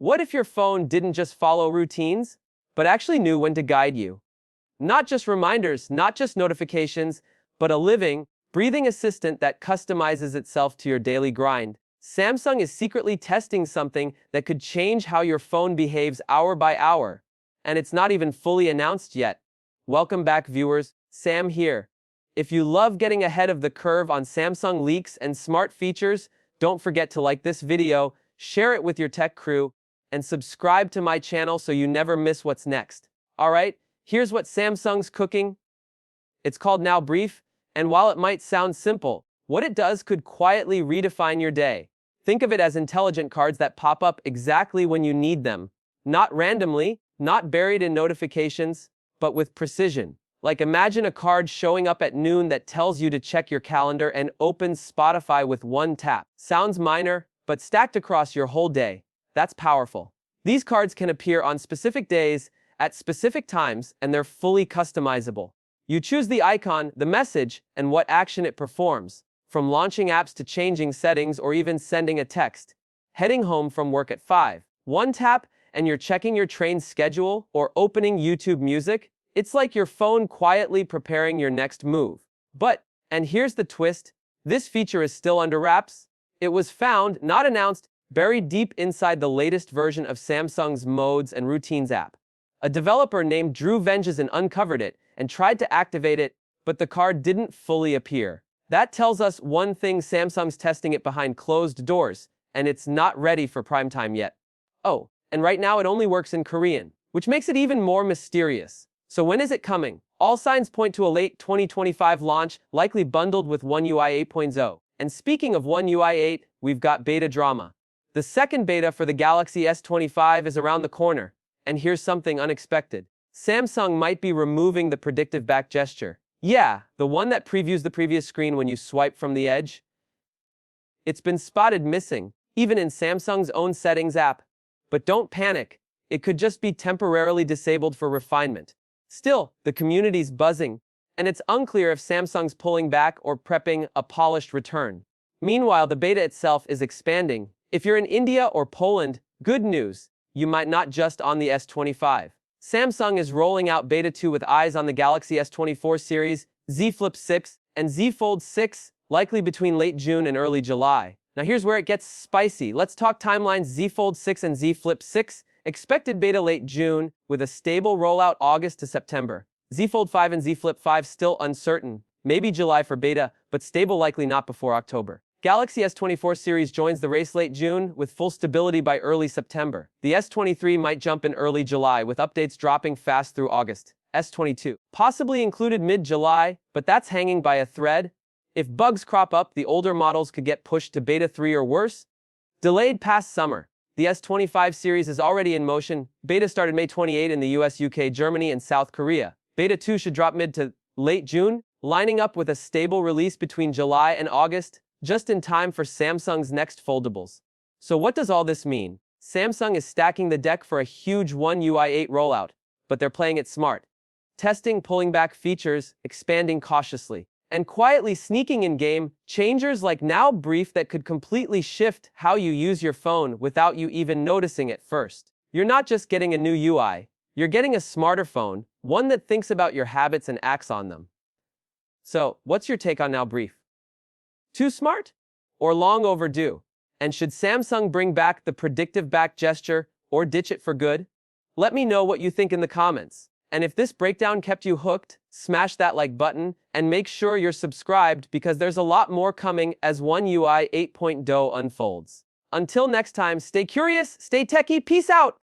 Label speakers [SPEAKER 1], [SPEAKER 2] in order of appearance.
[SPEAKER 1] What if your phone didn't just follow routines, but actually knew when to guide you? Not just reminders, not just notifications, but a living, breathing assistant that customizes itself to your daily grind. Samsung is secretly testing something that could change how your phone behaves hour by hour. And it's not even fully announced yet. Welcome back, viewers. Sam here. If you love getting ahead of the curve on Samsung leaks and smart features, don't forget to like this video, share it with your tech crew, and subscribe to my channel so you never miss what's next. Alright, here's what Samsung's cooking. It's called Now Brief, and while it might sound simple, what it does could quietly redefine your day. Think of it as intelligent cards that pop up exactly when you need them. Not randomly, not buried in notifications, but with precision. Like imagine a card showing up at noon that tells you to check your calendar and opens Spotify with one tap. Sounds minor, but stacked across your whole day. That's powerful. These cards can appear on specific days, at specific times, and they're fully customizable. You choose the icon, the message, and what action it performs, from launching apps to changing settings or even sending a text. Heading home from work at 5. One tap, and you're checking your train schedule or opening YouTube Music. It's like your phone quietly preparing your next move. But, and here's the twist, this feature is still under wraps. It was found, not announced, buried deep inside the latest version of Samsung's Modes and Routines app. A developer named Drew Vengeson uncovered it and tried to activate it, but the card didn't fully appear. That tells us one thing: Samsung's testing it behind closed doors, and it's not ready for prime time yet. Oh, and right now it only works in Korean, which makes it even more mysterious. So when is it coming? All signs point to a late 2025 launch, likely bundled with One UI 8.0. And speaking of One UI 8, we've got beta drama. The second beta for the Galaxy S25 is around the corner, and here's something unexpected. Samsung might be removing the predictive back gesture. Yeah, the one that previews the previous screen when you swipe from the edge. It's been spotted missing, even in Samsung's own settings app. But don't panic, it could just be temporarily disabled for refinement. Still, the community's buzzing, and it's unclear if Samsung's pulling back or prepping a polished return. Meanwhile, the beta itself is expanding. If you're in India or Poland, good news, you might not just on the S25. Samsung is rolling out Beta 2 with eyes on the Galaxy S24 series, Z Flip 6, and Z Fold 6, likely between late June and early July. Now here's where it gets spicy. Let's talk timelines. Z Fold 6 and Z Flip 6, expected beta late June, with a stable rollout August to September. Z Fold 5 and Z Flip 5 still uncertain, maybe July for beta, but stable likely not before October. Galaxy S24 series joins the race late June, with full stability by early September. The S23 might jump in early July, with updates dropping fast through August. S22, possibly included mid-July, but that's hanging by a thread. If bugs crop up, the older models could get pushed to Beta 3 or worse. Delayed past summer. The S25 series is already in motion. Beta started May 28 in the US, UK, Germany, and South Korea. Beta 2 should drop mid to late June, lining up with a stable release between July and August, just in time for Samsung's next foldables. So what does all this mean? Samsung is stacking the deck for a huge One UI 8 rollout, but they're playing it smart. Testing, pulling back features, expanding cautiously, and quietly sneaking in game changers like Now Brief that could completely shift how you use your phone without you even noticing it first. You're not just getting a new UI, you're getting a smarter phone, one that thinks about your habits and acts on them. So, what's your take on Now Brief? Too smart? Or long overdue? And should Samsung bring back the predictive back gesture or ditch it for good? Let me know what you think in the comments. And if this breakdown kept you hooked, smash that like button and make sure you're subscribed, because there's a lot more coming as One UI 8.0 unfolds. Until next time, stay curious, stay techie, peace out!